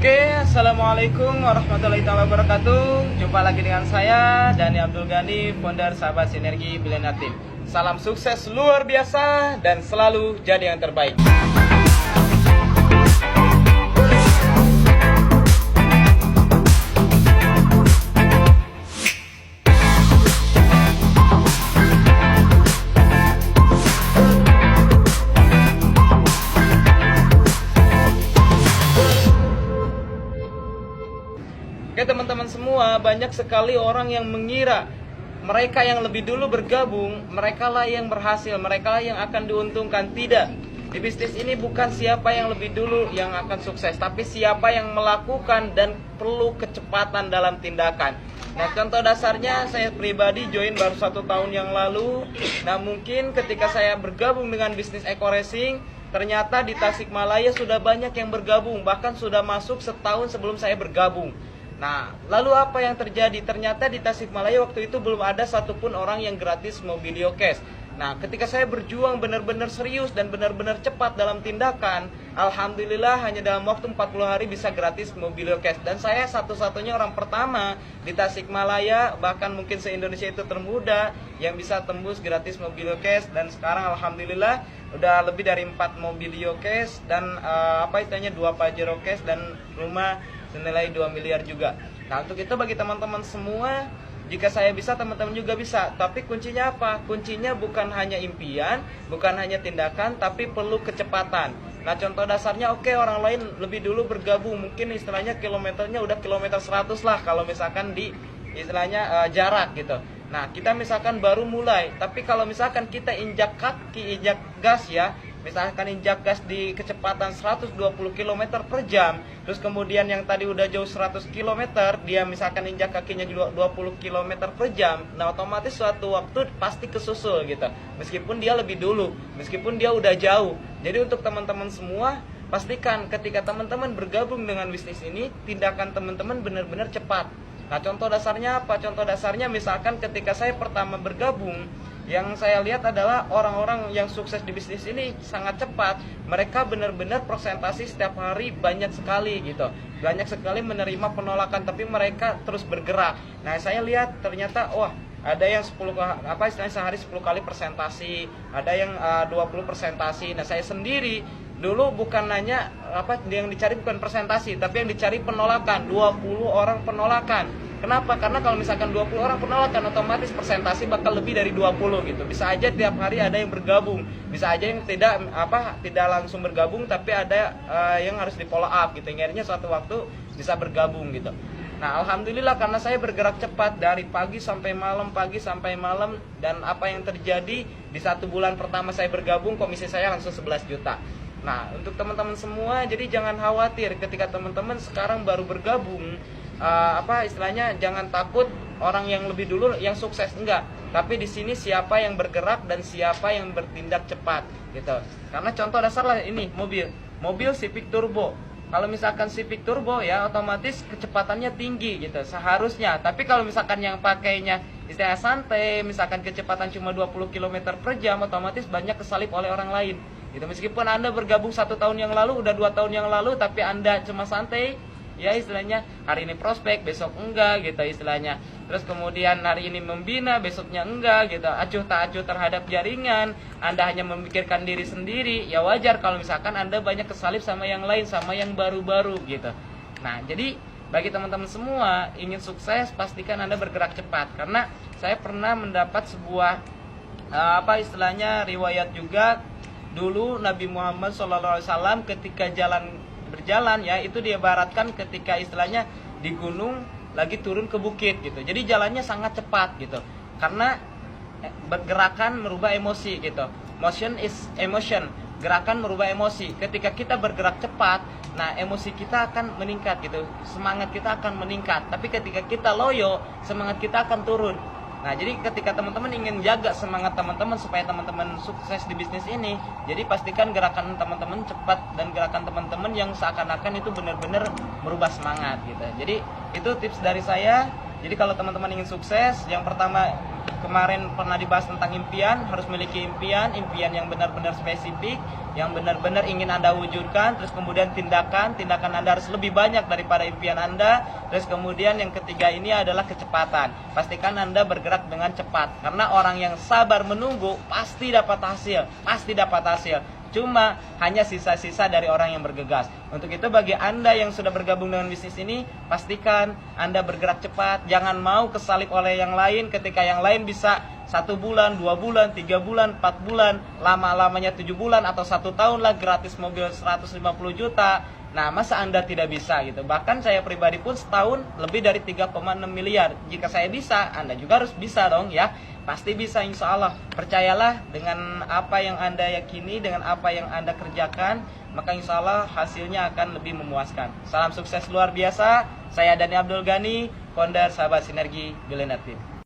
Oke, assalamualaikum warahmatullahi wabarakatuh. Jumpa lagi dengan saya Dani Abdul Ghani, founder Sahabat Sinergi Millennial Team. Salam sukses luar biasa dan selalu jadi yang terbaik. Oke teman-teman semua, banyak sekali orang yang mengira mereka yang lebih dulu bergabung, mereka lah yang berhasil, mereka lah yang akan diuntungkan. Tidak, di bisnis ini bukan siapa yang lebih dulu yang akan sukses, tapi siapa yang melakukan dan perlu kecepatan dalam tindakan. Nah, contoh dasarnya saya pribadi join baru 1 tahun yang lalu. Nah, mungkin ketika saya bergabung dengan bisnis Eco Racing, ternyata di Tasikmalaya sudah banyak yang bergabung, bahkan sudah masuk setahun sebelum saya bergabung. Nah, lalu apa yang terjadi? Ternyata di Tasikmalaya waktu itu belum ada satupun orang yang gratis Mobilio Cash. Nah, ketika saya berjuang benar-benar serius dan benar-benar cepat dalam tindakan, alhamdulillah hanya dalam waktu 40 hari bisa gratis Mobilio Cash. Dan saya satu-satunya orang pertama di Tasikmalaya, bahkan mungkin se-Indonesia itu termuda, yang bisa tembus gratis Mobilio Cash. Dan sekarang alhamdulillah udah lebih dari 4 Mobilio Cash dan 2 Pajero Cash dan rumah senilai 2 miliar juga. Nah, untuk itu bagi teman-teman semua, jika saya bisa, teman-teman juga bisa. Tapi kuncinya apa? Kuncinya bukan hanya impian, bukan hanya tindakan, tapi perlu kecepatan. Nah, contoh dasarnya, oke, orang lain lebih dulu bergabung, mungkin istilahnya kilometernya udah kilometer 100 lah kalau misalkan di istilahnya jarak gitu. Nah, kita misalkan baru mulai, tapi kalau misalkan kita injak kaki, injak gas ya, misalkan injak gas di kecepatan 120 km per jam, terus kemudian yang tadi udah jauh 100 km, dia misalkan injak kakinya 20 km per jam, nah otomatis suatu waktu pasti kesusul gitu. Meskipun dia lebih dulu, meskipun dia udah jauh. Jadi untuk teman-teman semua, pastikan ketika teman-teman bergabung dengan bisnis ini, tindakan teman-teman benar-benar cepat. Nah, contoh dasarnya apa? Contoh dasarnya misalkan ketika saya pertama bergabung, yang saya lihat adalah orang-orang yang sukses di bisnis ini sangat cepat. Mereka benar-benar presentasi setiap hari banyak sekali gitu. Banyak sekali menerima penolakan, tapi mereka terus bergerak. Nah, saya lihat ternyata ada yang sehari 10 kali presentasi, ada yang 20 presentasi. Nah, saya sendiri dulu bukan nanya yang dicari bukan presentasi, tapi yang dicari penolakan, 20 orang penolakan. Kenapa? Karena kalau misalkan 20 orang penolakan, otomatis presentasi bakal lebih dari 20 gitu. Bisa aja tiap hari ada yang bergabung, bisa aja yang tidak langsung bergabung, tapi ada yang harus di follow up gitu. Akhirnya suatu waktu bisa bergabung gitu. Nah, alhamdulillah karena saya bergerak cepat dari pagi sampai malam, dan apa yang terjadi di 1 bulan pertama saya bergabung, komisi saya langsung 11 juta. Nah, untuk teman-teman semua, jadi jangan khawatir ketika teman-teman sekarang baru bergabung, istilahnya jangan takut orang yang lebih dulu yang sukses, enggak. Tapi di sini siapa yang bergerak dan siapa yang bertindak cepat gitu. Karena contoh dasar lah ini mobil Civic Turbo. Kalau misalkan Civic Turbo ya otomatis kecepatannya tinggi gitu seharusnya. Tapi kalau misalkan yang pakainya istilah santai, misalkan kecepatan cuma 20 km per jam, otomatis banyak kesalip oleh orang lain gitu. Meskipun Anda bergabung 1 tahun yang lalu, udah 2 tahun yang lalu, tapi Anda cuma santai, ya istilahnya hari ini prospek, besok enggak gitu istilahnya. Terus kemudian hari ini membina, besoknya enggak gitu. Acuh tak acuh terhadap jaringan, Anda hanya memikirkan diri sendiri. Ya wajar kalau misalkan Anda banyak kesalip sama yang lain, sama yang baru-baru gitu. Nah, jadi bagi teman-teman semua ingin sukses, pastikan Anda bergerak cepat. Karena saya pernah mendapat sebuah istilahnya riwayat juga. Dulu Nabi Muhammad SAW ketika berjalan ya, itu diibaratkan ketika istilahnya di gunung lagi turun ke bukit gitu. Jadi jalannya sangat cepat gitu. Karena bergerakan merubah emosi gitu. Motion is emotion. Gerakan merubah emosi. Ketika kita bergerak cepat, nah emosi kita akan meningkat gitu. Semangat kita akan meningkat. Tapi ketika kita loyo, semangat kita akan turun. Nah, jadi ketika teman-teman ingin jaga semangat teman-teman supaya teman-teman sukses di bisnis ini, jadi pastikan gerakan teman-teman cepat dan gerakan teman-teman yang seakan-akan itu benar-benar merubah semangat gitu. Jadi itu tips dari saya. Jadi kalau teman-teman ingin sukses, yang pertama kemarin pernah dibahas tentang impian, harus memiliki impian yang benar-benar spesifik, yang benar-benar ingin Anda wujudkan. Terus kemudian tindakan Anda harus lebih banyak daripada impian Anda. Terus kemudian yang ketiga ini adalah kecepatan. Pastikan Anda bergerak dengan cepat, karena orang yang sabar menunggu pasti dapat hasil. Cuma hanya sisa-sisa dari orang yang bergegas. Untuk itu bagi Anda yang sudah bergabung dengan bisnis ini, pastikan Anda bergerak cepat. Jangan mau kesalip oleh yang lain ketika yang lain bisa 1 bulan, 2 bulan, 3 bulan, 4 bulan, lama-lamanya 7 bulan atau 1 tahun lah gratis mobil 150 juta. Nah, masa Anda tidak bisa gitu? Bahkan saya pribadi pun setahun lebih dari 3,6 miliar. Jika saya bisa, Anda juga harus bisa dong ya. Pasti bisa, insya Allah. Percayalah, dengan apa yang Anda yakini, dengan apa yang Anda kerjakan, maka insya Allah hasilnya akan lebih memuaskan. Salam sukses luar biasa. Saya Dhani Abdul Ghani, founder Sahabat Sinergi Billionaire Team.